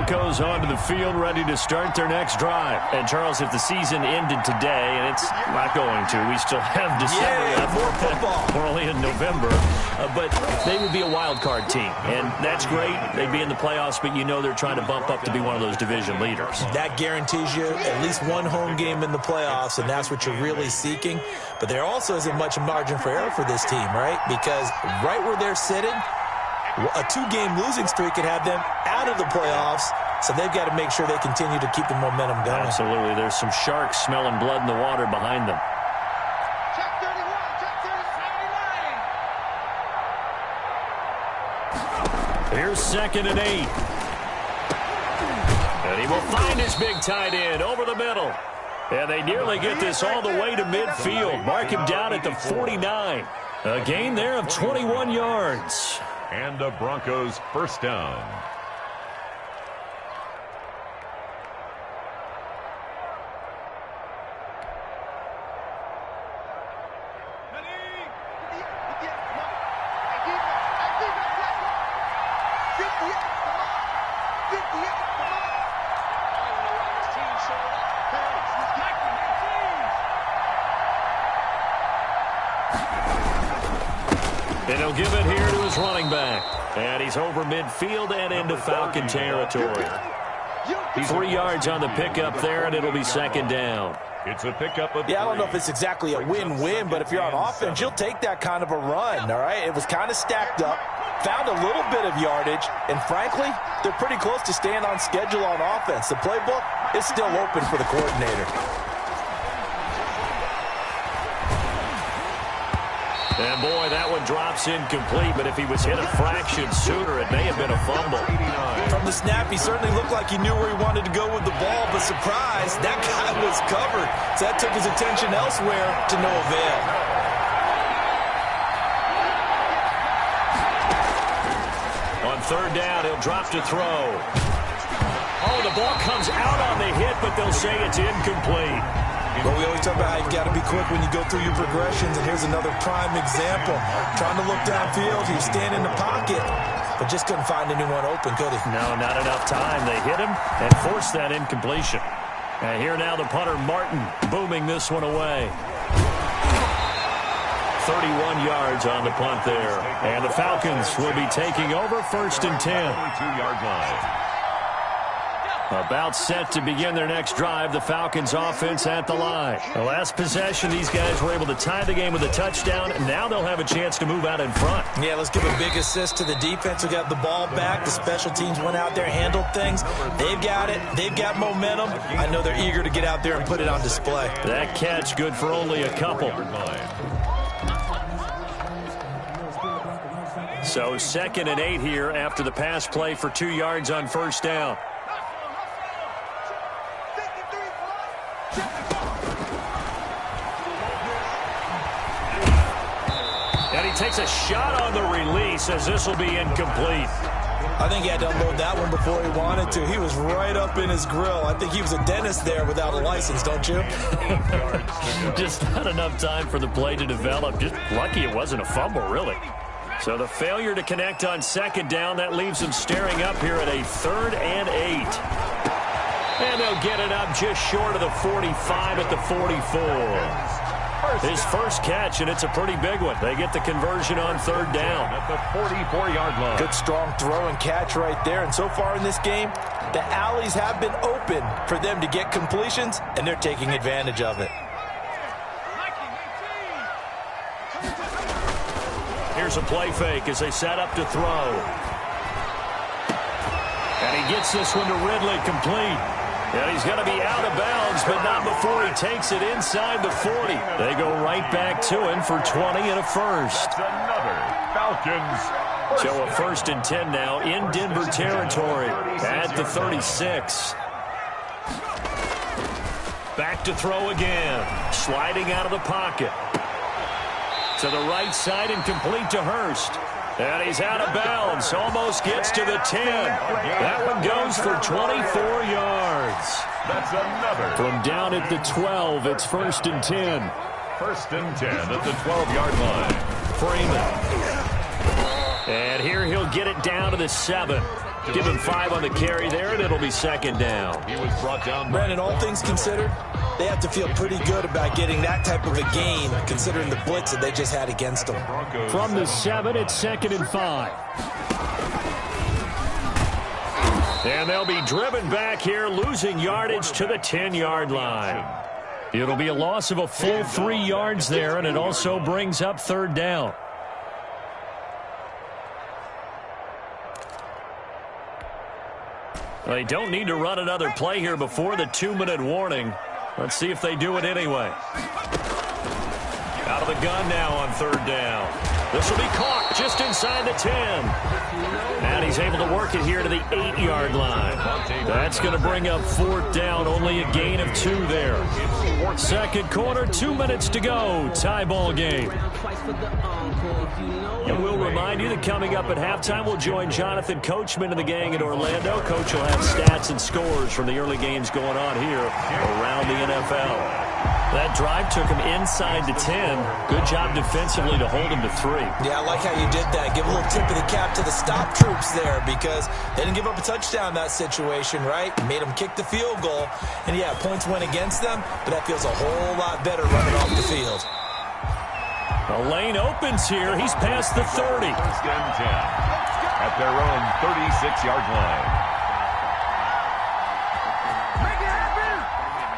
Broncos onto the field ready to start their next drive. And, Charles, if the season ended today, and it's not going to, we still have December left. More football. We're only in November. But they would be a wild card team. And that's great. They'd be in the playoffs, but you know they're trying to bump up to be one of those division leaders. That guarantees you at least one home game in the playoffs, and that's what you're really seeking. But there also isn't much margin for error for this team, right? Because right where they're sitting, a 2-game losing streak could have them out of the playoffs, so they've got to make sure they continue to keep the momentum going. Absolutely. There's some sharks smelling blood in the water behind them. Check 31, check 39. Here's 2nd and 8. And he will find his big tight end over the middle. And they nearly get this all the way to midfield. Mark him down at the 49. A gain there of 21 yards. And the Broncos first down. And he'll give it here to his running back. And he's over midfield and into Falcon territory. 3 yards on the pickup there, and it'll be 2nd down. It's a pickup of 3. I don't know if it's exactly a win-win, but if you're on offense, you'll take that kind of a run, all right? It was kind of stacked up, found a little bit of yardage, and frankly, they're pretty close to staying on schedule on offense. The playbook is still open for the coordinator. And, boy, that one drops incomplete, but if he was hit a fraction sooner, it may have been a fumble. From the snap, he certainly looked like he knew where he wanted to go with the ball, but surprise, that guy was covered. So that took his attention elsewhere to no avail. On 3rd down, he'll drop to throw. Oh, the ball comes out on the hit, but they'll say it's incomplete. But we always talk about how you've got to be quick when you go through your progressions, and here's another prime example. Trying to look downfield, he was standing in the pocket, but just couldn't find anyone open, could he? No, not enough time. They hit him and forced that incompletion. And here now the punter, Martin, booming this one away. 31 yards on the punt there. And the Falcons will be taking over 1st and 10. 22-yard line. About set to begin their next drive, the Falcons offense at the line. The last possession, these guys were able to tie the game with a touchdown, and now they'll have a chance to move out in front. Yeah, let's give a big assist to the defense who got the ball back. The special teams went out there, handled things. They've got it. They've got momentum. I know they're eager to get out there and put it on display. That catch good for only a couple. So 2nd and 8 here after the pass play for 2 yards on 1st down. And he takes a shot on the release as this will be incomplete. I think he had to unload that one before he wanted to. He was right up in his grill. I think he was a dentist there without a license, don't you? Just not enough time for the play to develop. Just lucky it wasn't a fumble, really. So the failure to connect on 2nd down, that leaves them staring up here at a 3rd and 8. And they'll get it up just short of the 45 at the 44. His first catch, and it's a pretty big one. They get the conversion on 3rd down. At the 44-yard line. Good, strong throw and catch right there. And so far in this game, the alleys have been open for them to get completions, and they're taking advantage of it. Here's a play fake as they set up to throw. And he gets this one to Ridley complete. And he's going to be out of bounds, but not before he takes it inside the 40. They go right back to him for 20 and a first. That's another Falcons. So a 1st and 10 now in Denver territory at the 36. Back to throw again. Sliding out of the pocket. To the right side and complete to Hurst. And he's out of bounds. Almost gets to the 10. That one goes for 24 yards. That's another. From down at the 12, it's 1st and 10. 1st and 10 at the 12-yard line. Freeman. And here he'll get it down to the 7. Give him 5 on the carry there, and it'll be second down. He was brought down. Brandon, all things considered, they have to feel pretty good about getting that type of a gain, considering the blitz that they just had against them. From the 7, it's 2nd and 5. And they'll be driven back here, losing yardage to the 10-yard line. It'll be a loss of a full 3 yards there, and it also brings up 3rd down. They don't need to run another play here before the 2-minute warning. Let's see if they do it anyway. Out of the gun now on 3rd down. This will be caught just inside the 10. And he's able to work it here to the 8-yard line. That's going to bring up 4th down, only a gain of 2 there. 2nd quarter, 2 minutes to go. Tie ball game. And we'll remind you that coming up at halftime, we'll join Jonathan Coachman and the gang in Orlando. Coach will have stats and scores from the early games going on here around the NFL. That drive took him inside the 10. Good job defensively to hold him to 3. Yeah, I like how you did that. Give a little tip of the cap to the stop troops there because they didn't give up a touchdown in that situation, right? Made them kick the field goal. And, yeah, points went against them, but that feels a whole lot better running off the field. The lane opens here. He's past the 30. 1st and 10 at their own 36-yard line.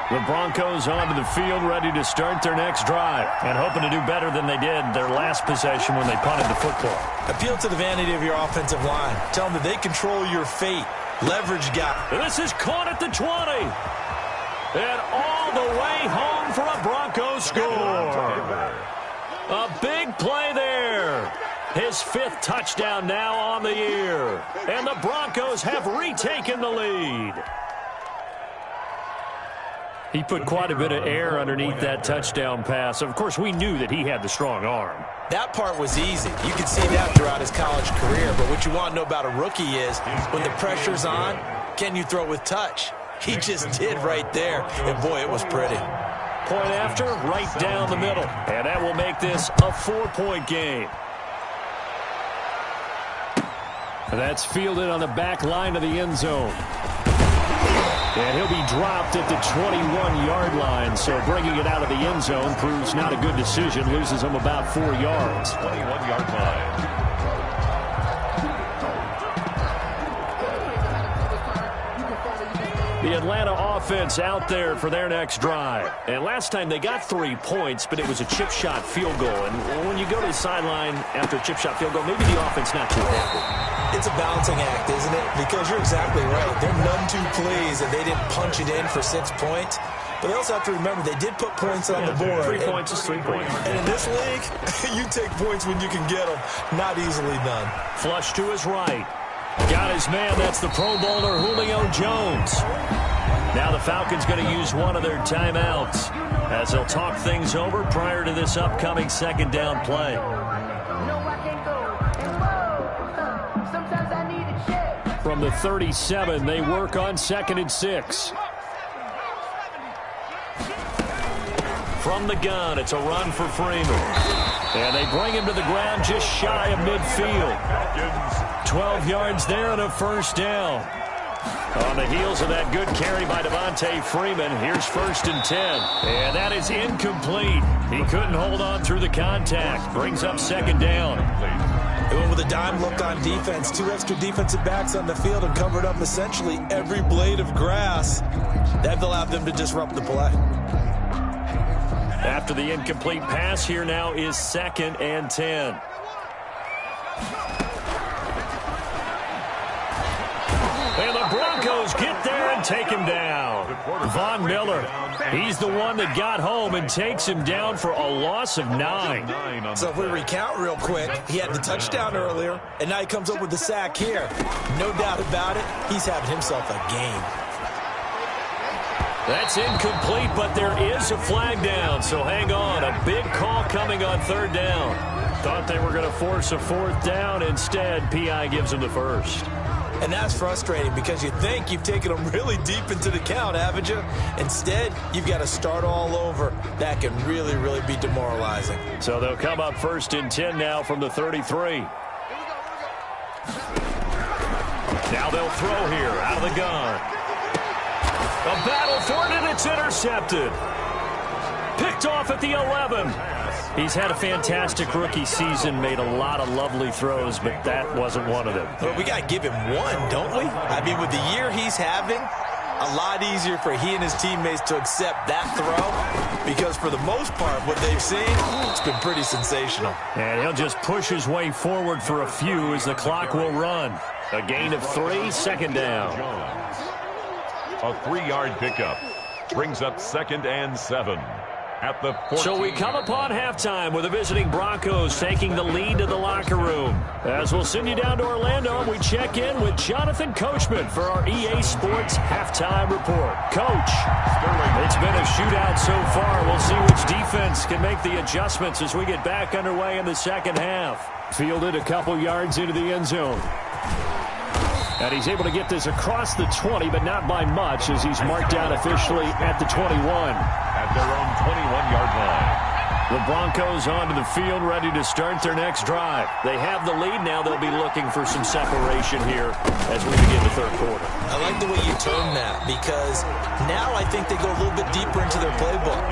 The Broncos onto the field, ready to start their next drive, and hoping to do better than they did their last possession when they punted the football. Appeal to the vanity of your offensive line. Tell them that they control your fate. Leverage guy. And this is caught at the 20. And all the way home for a Broncos score. A big play there. His 5th touchdown now on the year. And the Broncos have retaken the lead. He put quite a bit of air underneath that touchdown pass. Of course, we knew that he had the strong arm. That part was easy. You can see that throughout his college career. But what you want to know about a rookie is when the pressure's on, can you throw with touch? He just did right there. And, boy, it was pretty. Point after, right down the middle. And that will make this a 4-point game. That's fielded on the back line of the end zone. And he'll be dropped at the 21-yard line, so bringing it out of the end zone proves not a good decision. Loses him about 4 yards. 21-yard line. The Atlanta offense out there for their next drive. And last time they got 3 points, but it was a chip shot field goal. And when you go to the sideline after a chip shot field goal, maybe the offense not too happy. It's a balancing act, isn't it? Because you're exactly right. They're none too pleased that they didn't punch it in for 6 points. But they also have to remember they did put points on the board. 3 points is 3 points. And in this league, you take points when you can get them. Not easily done. Flush to his right. Got his man. That's the Pro Bowler Julio Jones. Now the Falcons going to use one of their timeouts as they'll talk things over prior to this upcoming 2nd down play. From the 37, they work on 2nd and 6. From the gun, it's a run for Freeman. And they bring him to the ground just shy of midfield. 12 yards there and a 1st down. On the heels of that good carry by Devontae Freeman, here's 1st and 10. And that is incomplete. He couldn't hold on through the contact. Brings up 2nd down. They went with a dime look on defense. 2 extra defensive backs on the field and covered up essentially every blade of grass. That allowed them to disrupt the play. After the incomplete pass, here now is 2nd and 10. And the Broncos get there and take him down. Von Miller, he's the one that got home and takes him down for a loss of 9. So if we recount real quick, he had the touchdown earlier, and now he comes up with the sack here. No doubt about it, he's having himself a game. That's incomplete, but there is a flag down, so hang on. A big call coming on 3rd down. Thought they were going to force a 4th down. Instead, P.I. gives them the 1st. And that's frustrating because you think you've taken them really deep into the count, haven't you? Instead, you've got to start all over. That can really, really be demoralizing. So they'll come up 1st and 10 now from the 33. Now they'll throw here out of the gun. A battle for it, and it's intercepted. Picked off at the 11. He's had a fantastic rookie season, made a lot of lovely throws, but that wasn't one of them. But we got to give him one, don't we? I mean, with the year he's having, a lot easier for he and his teammates to accept that throw, because for the most part, what they've seen, it's been pretty sensational. And he'll just push his way forward for a few as the clock will run. A gain of 3, second down. A 3-yard pickup brings up 2nd and 7. At the 14. So we come upon halftime with the visiting Broncos taking the lead to the locker room. As we'll send you down to Orlando, we check in with Jonathan Coachman for our EA Sports Halftime Report. Coach, it's been a shootout so far. We'll see which defense can make the adjustments as we get back underway in the second half. Fielded a couple yards into the end zone. And he's able to get this across the 20, but not by much, as he's marked down officially at the 21. At their own 21-yard line. The Broncos onto the field, ready to start their next drive. They have the lead. Now they'll be looking for some separation here as we begin the third quarter. I like the way you term that, because now I think they go a little bit deeper into their playbook.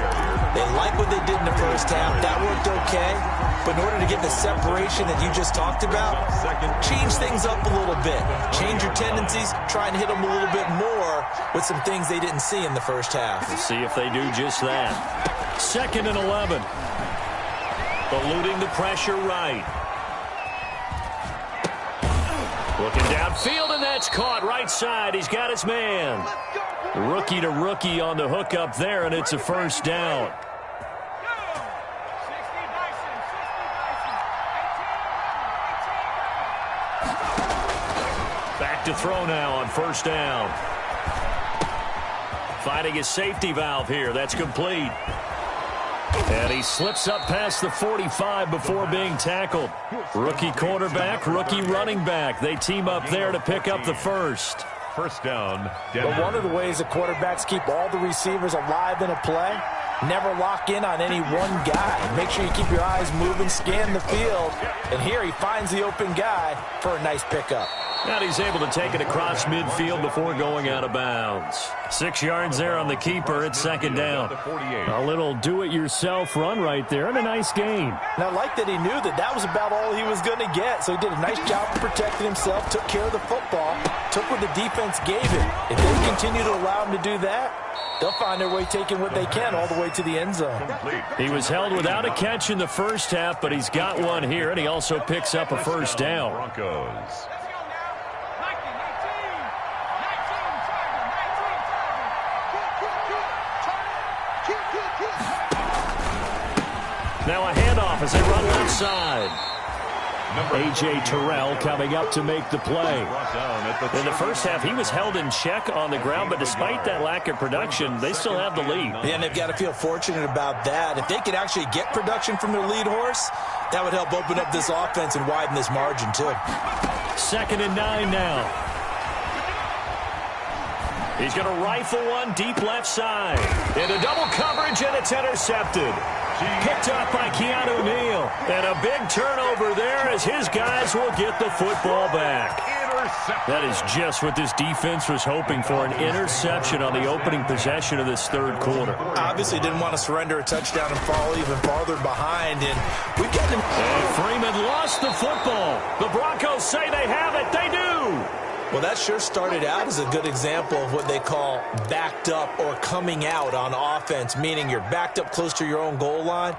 They like what they did in the first half. That worked okay. But in order to get the separation that you just talked about, change things up a little bit. Change your tendencies. Try and hit them a little bit more with some things they didn't see in the first half. We'll see if they do just that. 2nd and 11. Eluding the pressure right. Looking downfield, and that's caught right side. He's got his man. Rookie to rookie on the hook up there, and it's a first down. Back to throw now on first down. Finding his safety valve here. That's complete. And he slips up past the 45 before being tackled. Rookie quarterback, rookie running back. They team up there to pick up the first. First down, Denver. But one of the ways that quarterbacks keep all the receivers alive in a play, never lock in on any one guy. Make sure you keep your eyes moving, scan the field. And here he finds the open guy for a nice pickup. And he's able to take it across midfield before going out of bounds. 6 yards there on the keeper. It's second down. A little do-it-yourself run right there and a nice gain. And I like that he knew that that was about all he was going to get. So he did a nice job of protecting himself, took care of the football, took what the defense gave him. If they continue to allow him to do that, they'll find their way taking what they can all the way to the end zone. He was held without a catch in the first half, but he's got one here, and he also picks up a first down. Broncos. Now a handoff as they run left side. A.J. Terrell coming up to make the play. In the first half, he was held in check on the ground, but despite that lack of production, they still have the lead. Yeah, and they've got to feel fortunate about that. If they could actually get production from their lead horse, that would help open up this offense and widen this margin, too. 2nd and 9 now. He's going to rifle one deep left side. Into double coverage, and it's intercepted. Picked up by Keanu Neal. And a big turnover there as his guys will get the football back. That is just what this defense was hoping for, an interception on the opening possession of this third quarter. Obviously didn't want to surrender a touchdown and fall even farther behind. And we've got them. And Freeman lost the football. The Broncos say they have it. They do. Well, that sure started out as a good example of what they call backed up or coming out on offense, meaning you're backed up close to your own goal line.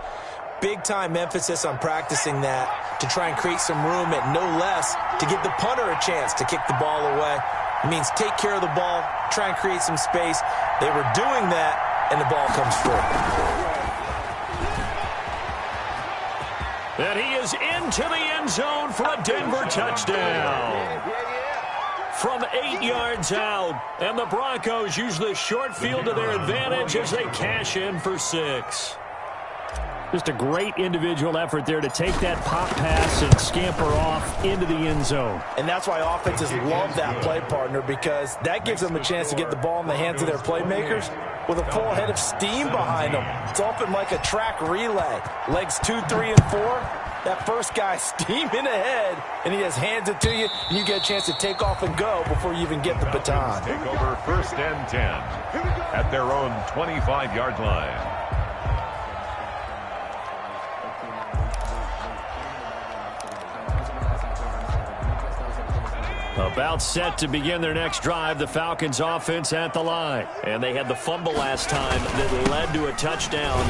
Big-time emphasis on practicing that to try and create some room at no less to give the punter a chance to kick the ball away. It means take care of the ball, try and create some space. They were doing that, and the ball comes through. And he is into the end zone for a Denver touchdown. From 8 yards out, and the Broncos use the short field to their advantage as they cash in for 6. Just a great individual effort there to take that pop pass and scamper off into the end zone. And that's why offenses love that play, partner, because that gives them a chance to get the ball in the hands of their playmakers with a full head of steam behind them. It's often like a track relay. Legs 2, 3, and 4, That first guy steaming ahead, and he just hands it to you, and you get a chance to take off and go before you even get the baton. Take over 1st and 10 at their own 25-yard line. About set to begin their next drive, the Falcons offense at the line. And they had the fumble last time that led to a touchdown.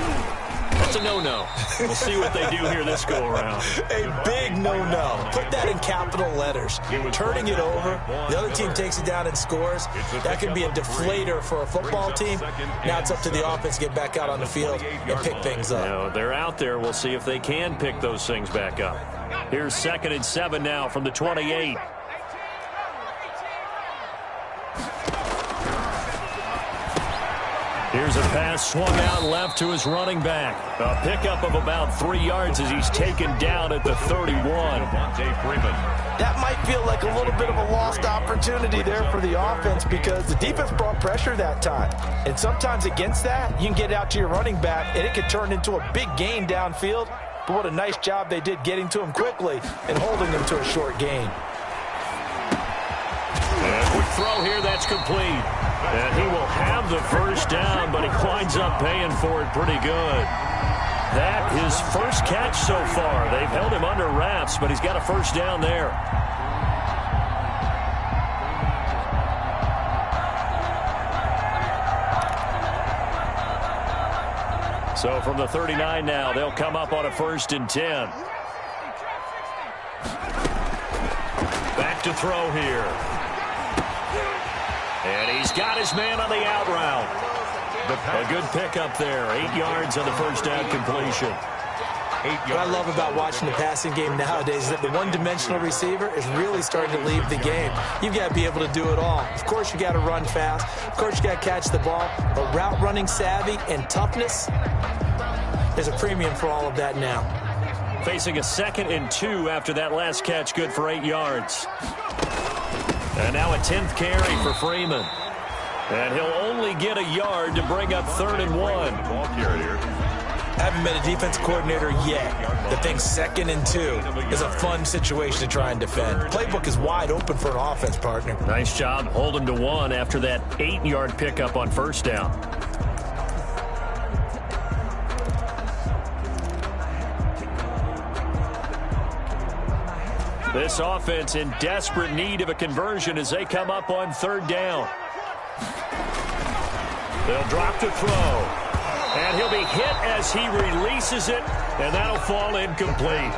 That's a no-no. We'll see what they do here this go-around. A big no-no. Put that in capital letters. Turning it over, the other team takes it down and scores. That could be a deflator for a football team. Now it's up to the offense to get back out on the field and pick things up. No, they're out there. We'll see if they can pick those things back up. Here's 2nd and 7 now from the 28. Here's a pass swung out left to his running back. A pickup of about 3 yards as he's taken down at the 31. That might feel like a little bit of a lost opportunity there for the offense because the defense brought pressure that time. And sometimes against that, you can get out to your running back, and it could turn into a big gain downfield. But what a nice job they did getting to him quickly and holding him to a short gain. And a quick throw here, that's complete. And he will have the first down, but he winds up paying for it pretty good. That his first catch so far. They've held him under wraps, but he's got a first down there. So from the 39 now, they'll come up on a 1st and 10. Back to throw here. And he's got his man on the out route. A good pickup there. 8 yards on the first down completion. What I love about watching the passing game nowadays is that the one-dimensional receiver is really starting to leave the game. You've got to be able to do it all. Of course, you got to run fast. Of course, you got to catch the ball. But route running savvy and toughness, there's a premium for all of that now. Facing a 2nd and 2 after that last catch, good for 8 yards. And now a 10th carry for Freeman. And he'll only get a yard to bring up 3rd and 1. Ball carrier. Haven't met a defense coordinator yet that thinks 2nd and 2 is a fun situation to try and defend. Playbook is wide open for an offense partner. Nice job holding to 1 after that 8-yard pickup on first down. This offense in desperate need of a conversion as they come up on 3rd down. They'll drop to throw. And he'll be hit as he releases it, and that'll fall incomplete.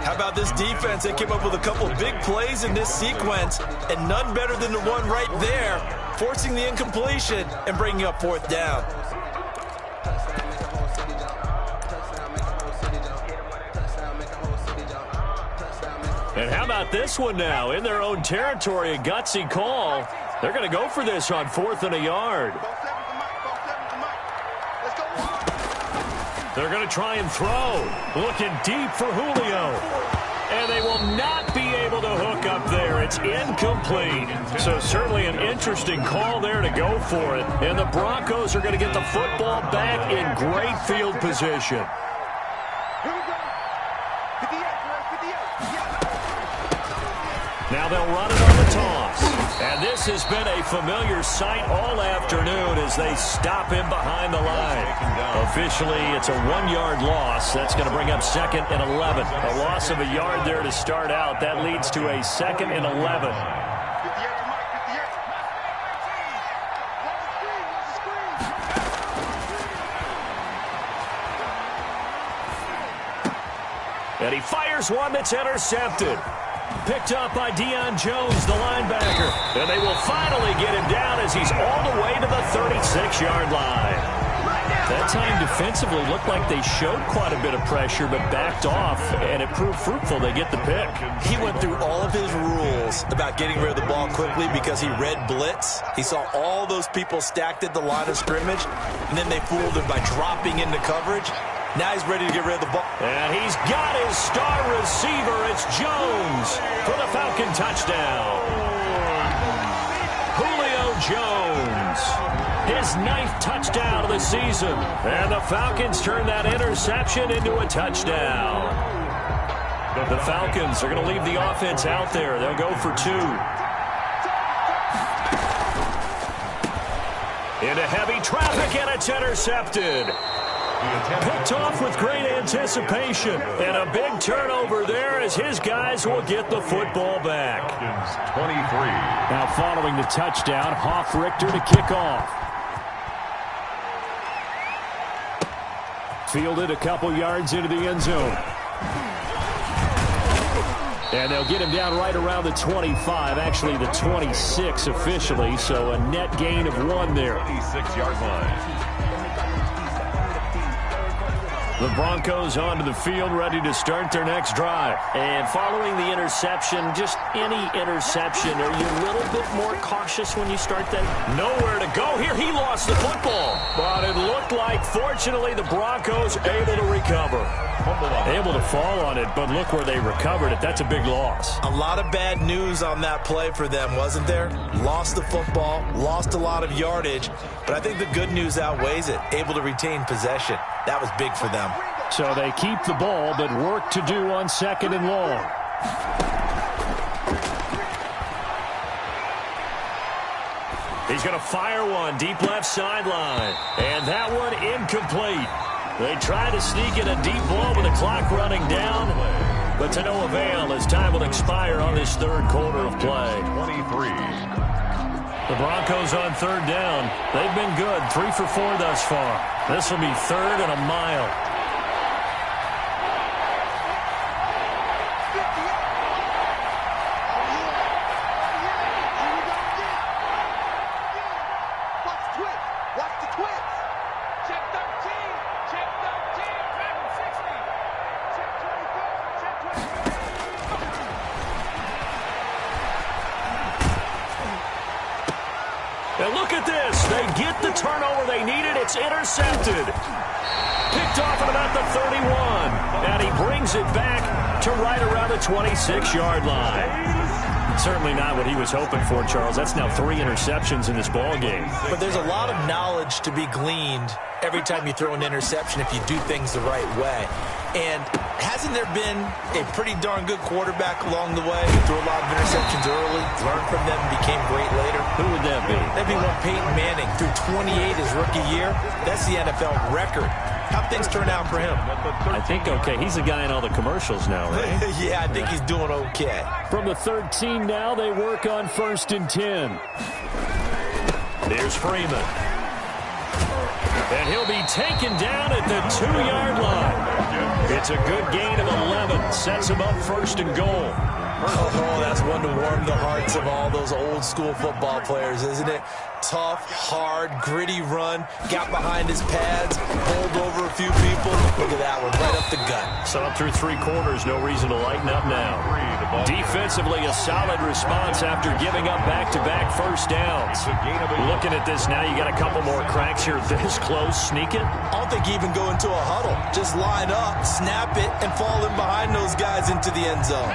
How about this defense? They came up with a couple big plays in this sequence, and none better than the one right there, forcing the incompletion and bringing up 4th down. And how about this one now? In their own territory, a gutsy call. They're going to go for this on 4th and a yard. They're going to try and throw. Looking deep for Julio. And they will not be able to hook up there. It's incomplete. So certainly an interesting call there to go for it. And the Broncos are going to get the football back in great field position. Now they'll run it on the toss. And this has been a familiar sight all afternoon as they stop him behind the line. Officially, it's a 1-yard loss. That's going to bring up 2nd and 11. A loss of a yard there to start out. That leads to a 2nd and 11. And he fires one that's intercepted. Picked up by Deion Jones, the linebacker. And they will finally get him down as he's all the way to the 36-yard line. That time defensively looked like they showed quite a bit of pressure but backed off, and it proved fruitful. They get the pick. He went through all of his rules about getting rid of the ball quickly because he read blitz. He saw all those people stacked at the line of scrimmage, and then they fooled him by dropping into coverage. Now he's ready to get rid of the ball. And he's got his star receiver. It's Jones for the Falcon touchdown. Julio Jones, his 9th touchdown of the season. And the Falcons turn that interception into a touchdown. The Falcons are going to leave the offense out there. They'll go for 2. Into heavy traffic, and it's intercepted. Picked off with great anticipation. And a big turnover there as his guys will get the football back. 23. Now following the touchdown, Hoff-Richter to kick off. Fielded a couple yards into the end zone. And they'll get him down right around the 25, actually the 26 officially, so a net gain of 1 there. 26-yard line. The Broncos onto the field, ready to start their next drive. And following the interception, just any interception, are you a little bit more cautious when you start that? Nowhere to go here. He lost the football. But it looked like, fortunately, the Broncos able to recover. Able to fall on it, but look where they recovered it. That's a big loss. A lot of bad news on that play for them, wasn't there? Lost the football, lost a lot of yardage, but I think the good news outweighs it. Able to retain possession. That was big for them. So they keep the ball, but work to do on 2nd and long. He's going to fire one deep left sideline. And that one incomplete. They try to sneak in a deep ball with the clock running down, but to no avail as time will expire on this 3rd quarter of play. 23. The Broncos on 3rd down. They've been good, 3 for 4 thus far. This will be 3rd and a mile. And look at this. They get the turnover they needed. It's intercepted. Picked off at about the 31. And he brings it back to right around the 26-yard line. Certainly not what he was hoping for, Charles. That's now 3 interceptions in this ball game. But there's a lot of knowledge to be gleaned every time you throw an interception if you do things the right way. And hasn't there been a pretty darn good quarterback along the way who threw a lot of interceptions early, learned from them, became great later? Who would that be? That'd be one Peyton Manning. Threw 28 his rookie year. That's the NFL record. How'd things turn out for him? I think okay. He's the guy in all the commercials now, right? Yeah, I think he's doing okay. From the 13 now, they work on 1st and 10. There's Freeman. And he'll be taken down at the 2-yard line. It's a good gain of 11. Sets him up 1st and goal. Oh, that's one to warm the hearts of all those old school football players, isn't it? Tough, hard, gritty run. Got behind his pads, bowled over a few people. Look at that one, right up the gut. So up through 3 quarters, no reason to lighten up now. Defensively, a solid response after giving up back-to-back first downs. Looking at this now, you got a couple more cracks here this close. Sneak it? I don't think even go into a huddle. Just line up, snap it, and fall in behind those guys into the end zone.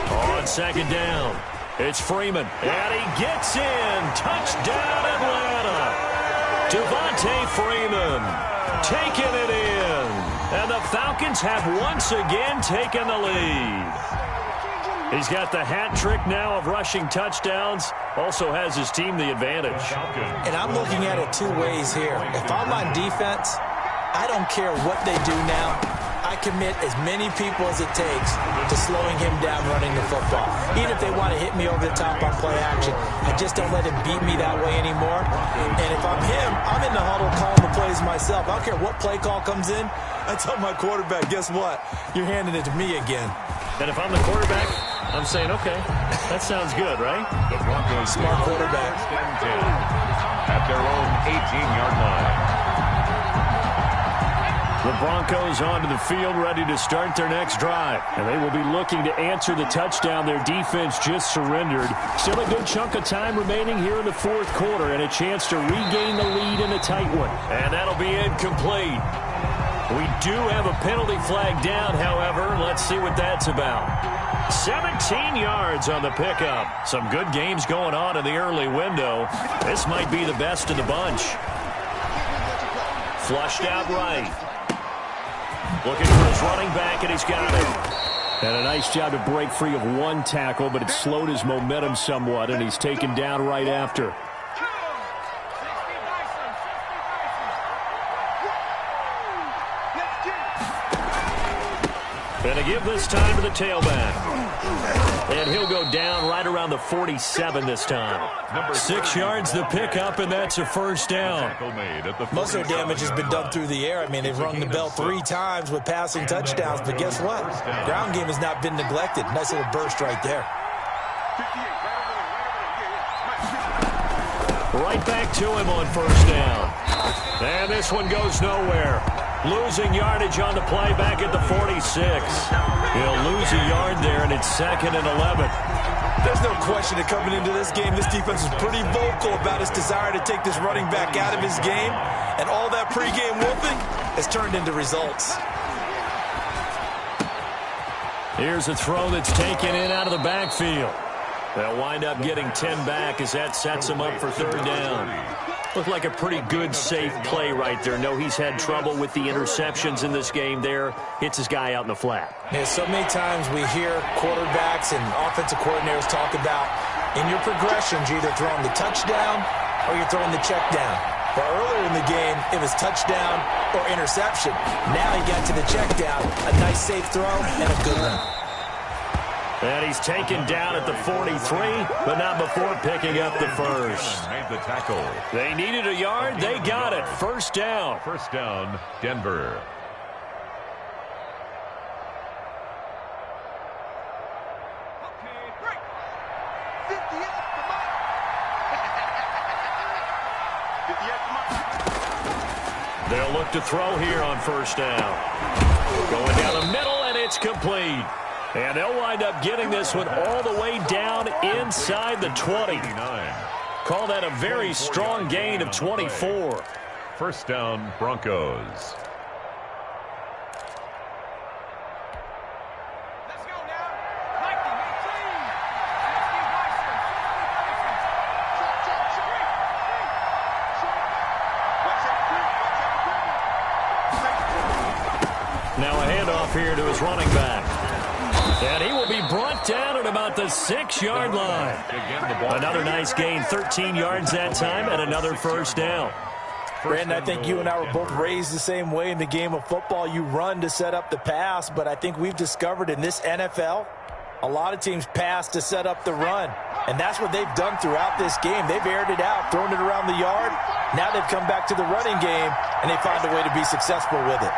On 2nd down, it's Freeman. And he gets in. Touchdown, Atlanta. Devontae Freeman taking it in. And the Falcons have once again taken the lead. He's got the hat trick now of rushing touchdowns. Also has his team the advantage. And I'm looking at it 2 ways here. If I'm on defense, I don't care what they do now. I commit as many people as it takes to slowing him down running the football. Even if they want to hit me over the top on play action, I just don't let him beat me that way anymore. And if I'm him, I'm in the huddle calling the plays myself. I don't care what play call comes in. I tell my quarterback, guess what? You're handing it to me again. And if I'm the quarterback, I'm saying, okay, that sounds good, right? The Broncos Smart quarterback. At their own 18-yard line. The Broncos onto the field, ready to start their next drive. And they will be looking to answer the touchdown their defense just surrendered. Still a good chunk of time remaining here in the 4th quarter and a chance to regain the lead in a tight one. And that'll be incomplete. We do have a penalty flag down, however. Let's see what that's about. 17 yards on the pickup. Some good games going on in the early window. This might be the best of the bunch. Flushed out right. Looking for his running back, and he's got it. And a nice job to break free of one tackle, but it slowed his momentum somewhat, and he's taken down right after. And to give this time to the tailback. And he'll go down right around the 47 this time. 6 yards the pickup, and that's a first down. Most of their damage has been done through the air. I mean, they've rung the bell 3 times with passing touchdowns, but guess what? Ground game has not been neglected. Nice little burst right there. Right back to him on first down. And this one goes nowhere. Losing yardage on the play back at the 46. He'll lose a yard there, and it's 2nd and 11. There's no question that coming into this game, this defense is pretty vocal about its desire to take this running back out of his game, and all that pregame whooping has turned into results. Here's a throw that's taken in out of the backfield. They'll wind up getting 10 back as that sets him up for 3rd down. Looked like a pretty good, safe play right there. No, he's had trouble with the interceptions in this game there. Hits his guy out in the flat. Yeah, so many times we hear quarterbacks and offensive coordinators talk about in your progressions, you're either throwing the touchdown or you're throwing the check down. But earlier in the game, it was touchdown or interception. Now he got to the check down, a nice safe throw, and a good one. And he's taken down at the 43, but not before picking up the first. Made the tackle. They needed a yard. They got it. First down. First down, Denver. They'll look to throw here on first down. Going down the middle, and it's complete. And they'll wind up getting this one all the way down inside the 20. Call that a very strong gain of 24. First down, Broncos. Now a handoff here to his running back. And he will be brought down at about the 6-yard line. Another nice gain, 13 yards that time, and another first down. Brandon, I think you and I were both raised the same way in the game of football. You run to set up the pass, but I think we've discovered in this NFL, a lot of teams pass to set up the run. And that's what they've done throughout this game. They've aired it out, thrown it around the yard. Now they've come back to the running game, and they find a way to be successful with it.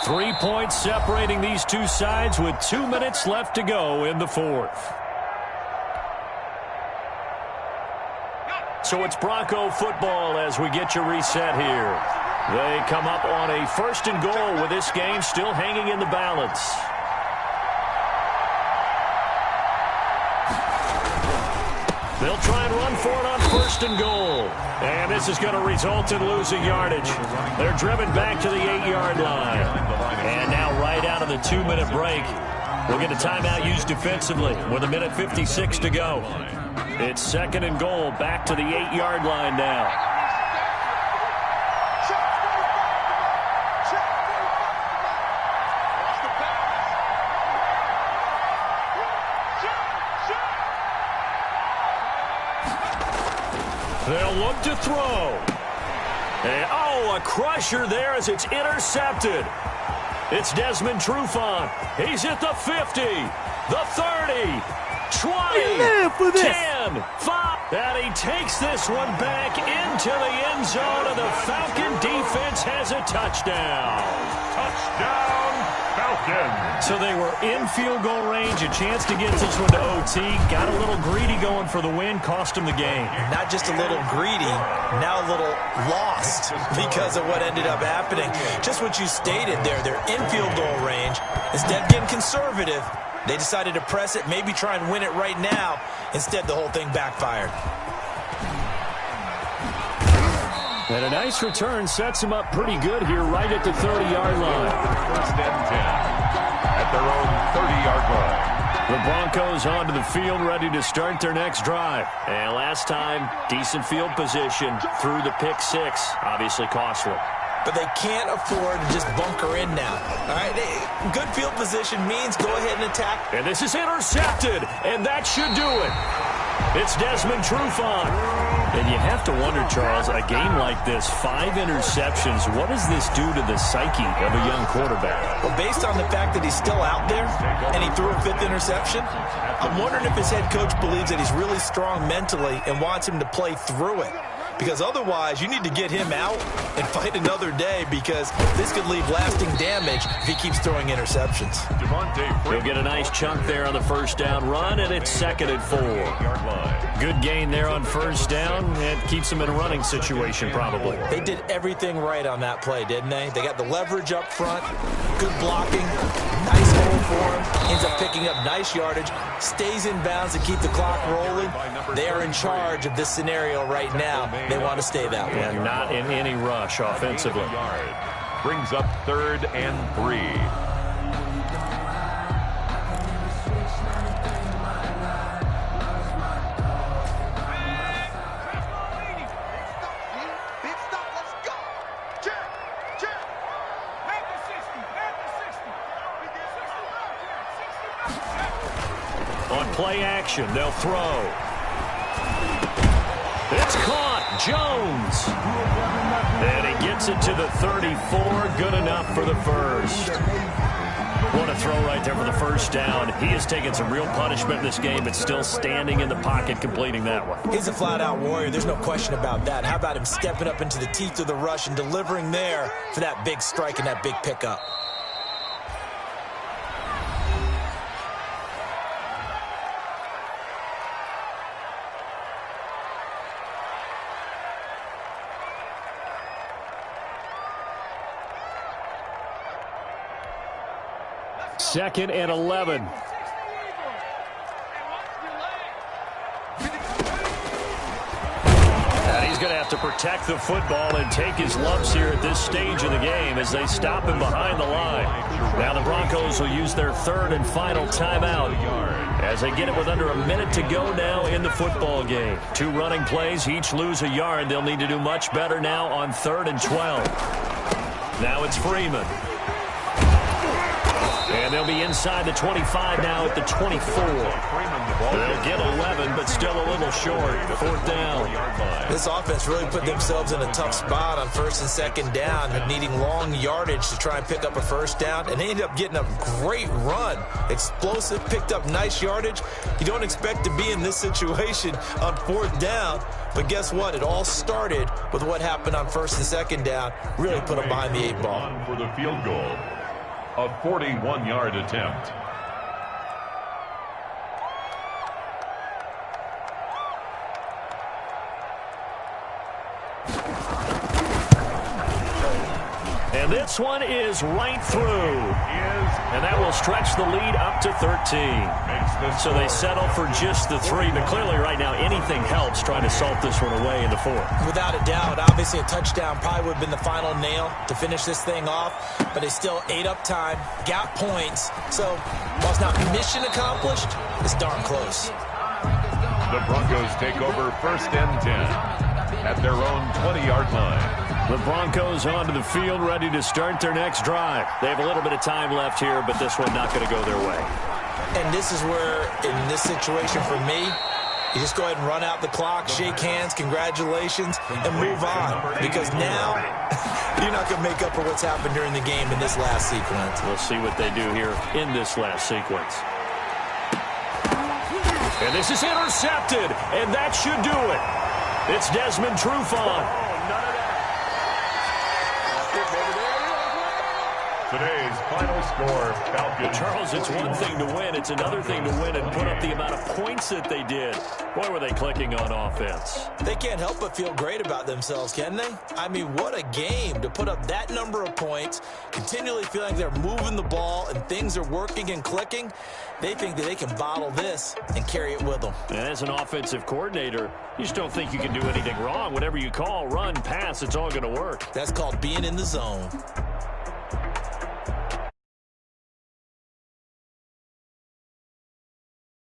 3 points separating these two sides with 2 minutes left to go in the 4th. So it's Bronco football as we get you reset here. They come up on a 1st and goal with this game still hanging in the balance. They'll try and run for it on 1st and goal. And this is going to result in losing yardage. They're driven back to the 8-yard line. And now right out of the 2-minute break, we'll get a timeout used defensively with 1:56 to go. It's 2nd and goal back to the 8-yard line now. They'll look to throw. And, a crusher there as it's intercepted. It's Desmond Trufant. He's at the 50, the 30, 20, 10, 5. And he takes this one back into the end zone, and the Falcon defense has a touchdown. Touchdown, Falcons. So they were in field goal range, a chance to get this one to OT. Got a little greedy going for the win, cost him the game. Not just a little greedy, now a little lost because of what ended up happening. Just what you stated there, they're in field goal range. Instead of getting conservative, they decided to press it, maybe try and win it right now. Instead, the whole thing backfired. And a nice return sets him up pretty good here right at the 30-yard line. 1st and 10. at their own 30-yard line. The Broncos onto the field, ready to start their next drive. And last time, decent field position through the pick six. Obviously costly. But they can't afford to just bunker in now. All right, good field position means go ahead and attack. And this is intercepted, and that should do it. It's Desmond Trufant. And you have to wonder, Charles, a game like this, 5 interceptions, what does this do to the psyche of a young quarterback? Well, based on the fact that he's still out there and he threw a 5th interception, I'm wondering if his head coach believes that he's really strong mentally and wants him to play through it. Because otherwise, you need to get him out and fight another day, because this could leave lasting damage if he keeps throwing interceptions. He'll get a nice chunk there on the first down run, and it's 2nd and 4. Good gain there on first down, and keeps him in a running situation probably. They did everything right on that play, didn't they? They got the leverage up front, good blocking, nice hole for him, ends up picking up nice yardage, stays in bounds to keep the clock rolling. They are in charge of this scenario right now. They want to stay that way. And not in any rush offensively. Brings up 3rd and 3. Big stop, let's go. Check, check. At the 60, at the 60. On play action, they'll throw. It's caught. Jones. And he gets it to the 34. Good enough for the first. What a throw right there for the first down. He has taken some real punishment in this game, but still standing in the pocket, completing that one. He's a flat-out warrior. There's no question about that. How about him stepping up into the teeth of the rush and delivering there for that big strike and that big pickup? Second and 11. And he's going to have to protect the football and take his lumps here at this stage of the game as they stop him behind the line. Now the Broncos will use their 3rd and final timeout as they get it with under a minute to go now in the football game. 2 running plays, each lose a yard. They'll need to do much better now on 3rd and 12. Now it's Freeman. And they'll be inside the 25 now at the 24. They'll get 11, but still a little short. 4th down. This offense really put themselves in a tough spot on 1st and 2nd down, needing long yardage to try and pick up a first down, and they ended up getting a great run. Explosive, picked up nice yardage. You don't expect to be in this situation on 4th down, but guess what? It all started with what happened on 1st and 2nd down. Really put them behind the 8 ball. For the field goal. A 41-yard attempt. And this one is right through. And that will stretch the lead up to 13. So they settle for just the 3. But clearly right now anything helps trying to salt this one away in the 4th. Without a doubt, obviously a touchdown probably would have been the final nail to finish this thing off. But they still ate up time, got points. So while it's not mission accomplished, it's darn close. The Broncos take over 1st and 10 at their own 20-yard line. The Broncos onto the field, ready to start their next drive. They have a little bit of time left here, but this one not going to go their way. And this is where, in this situation for me, you just go ahead and run out the clock, shake hands, congratulations, and move on. Because now, you're not going to make up for what's happened during the game in this last sequence. We'll see what they do here in this last sequence. And this is intercepted, and that should do it. It's Desmond Trufant. Today's final score, Falcons. Charles, it's one thing to win. It's another thing to win and put up the amount of points that they did. Boy, were they clicking on offense. They can't help but feel great about themselves, can they? I mean, what a game to put up that number of points, continually feeling like they're moving the ball and things are working and clicking. They think that they can bottle this and carry it with them. And as an offensive coordinator, you just don't think you can do anything wrong. Whatever you call, run, pass, it's all going to work. That's called being in the zone.